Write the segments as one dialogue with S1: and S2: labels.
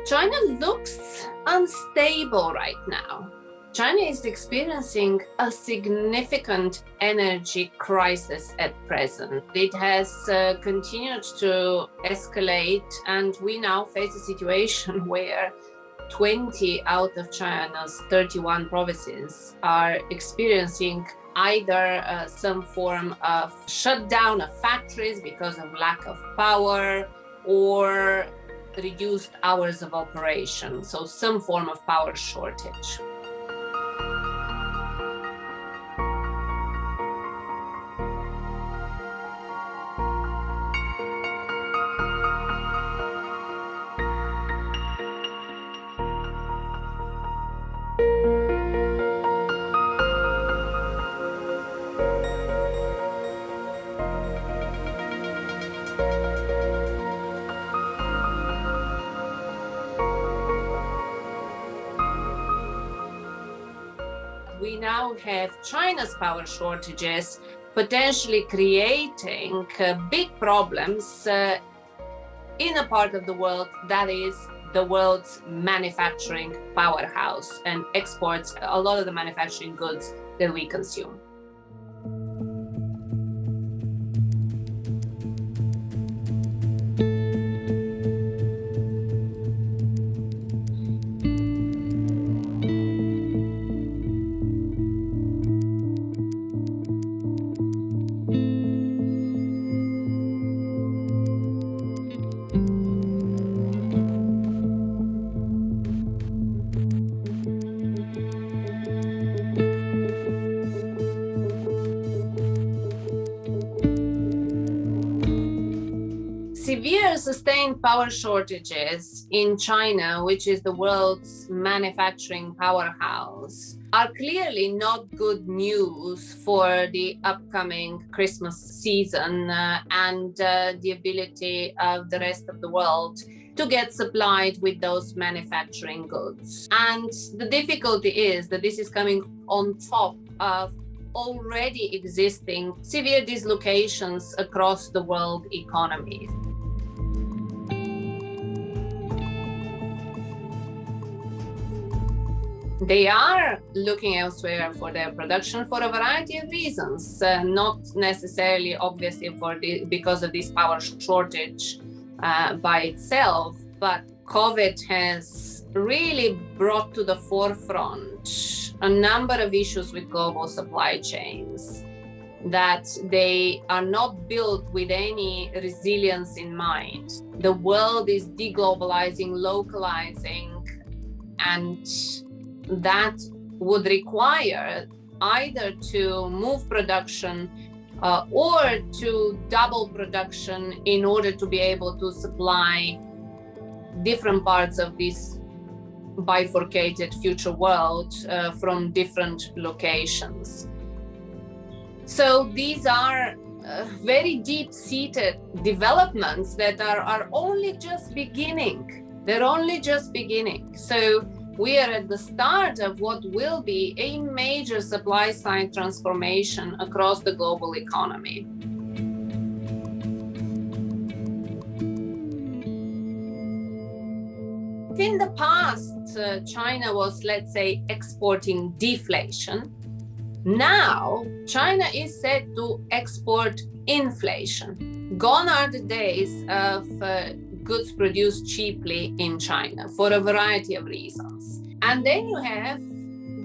S1: China looks unstable right now. China is experiencing a significant energy crisis at present. It has continued to escalate, and we now face a situation where 20 out of China's 31 provinces are experiencing either some form of shutdown of factories because of lack of power or reduced hours of operation, so some form of power shortage. We now have China's power shortages potentially creating big problems in a part of the world that is the world's manufacturing powerhouse and exports a lot of the manufacturing goods that we consume. Severe sustained power shortages in China, which is the world's manufacturing powerhouse, are clearly not good news for the upcoming Christmas season and the ability of the rest of the world to get supplied with those manufacturing goods. And the difficulty is that this is coming on top of already existing severe dislocations across the world economy. They are looking elsewhere for their production for a variety of reasons, not necessarily obviously because of this power shortage by itself, but COVID has really brought to the forefront a number of issues with global supply chains, that they are not built with any resilience in mind. The world is deglobalizing, localizing, and that would require either to move production or to double production in order to be able to supply different parts of this bifurcated future world from different locations. So these are very deep-seated developments that are only just beginning. They're only just beginning. So we are at the start of what will be a major supply-side transformation across the global economy. In the past, China was, let's say, exporting deflation. Now, China is set to export inflation. Gone are the days of goods produced cheaply in China for a variety of reasons. And then you have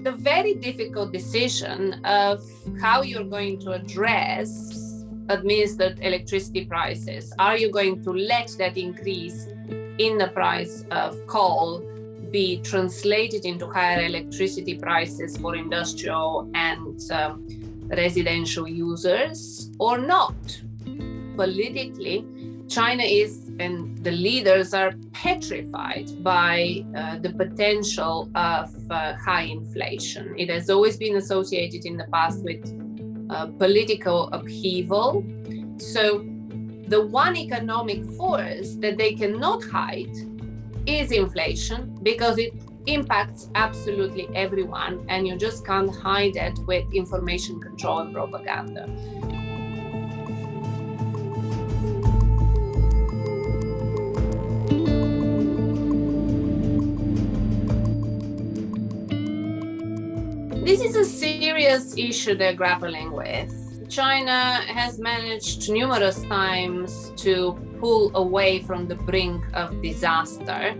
S1: the very difficult decision of how you're going to address administered electricity prices. Are you going to let that increase in the price of coal be translated into higher electricity prices for industrial and residential users or not? Politically, China is, and the leaders are petrified by the potential of high inflation. It has always been associated in the past with political upheaval. So the one economic force that they cannot hide is inflation, because it impacts absolutely everyone, and you just can't hide it with information control and propaganda. This is a serious issue they're grappling with. China has managed numerous times to pull away from the brink of disaster.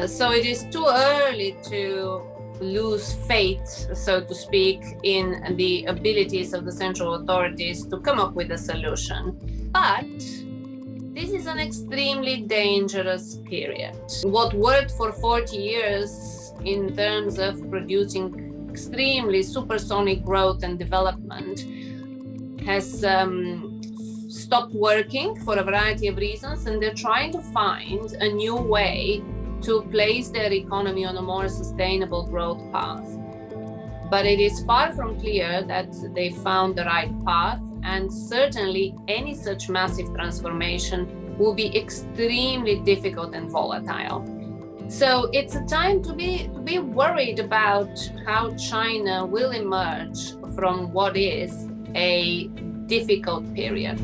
S1: So it is too early to lose faith, so to speak, in the abilities of the central authorities to come up with a solution. But this is an extremely dangerous period. What worked for 40 years in terms of producing extremely supersonic growth and development has stopped working for a variety of reasons, and they're trying to find a new way to place their economy on a more sustainable growth path. But it is far from clear that they found the right path, and certainly any such massive transformation will be extremely difficult and volatile. So it's a time to be worried about how China will emerge from what is a difficult period.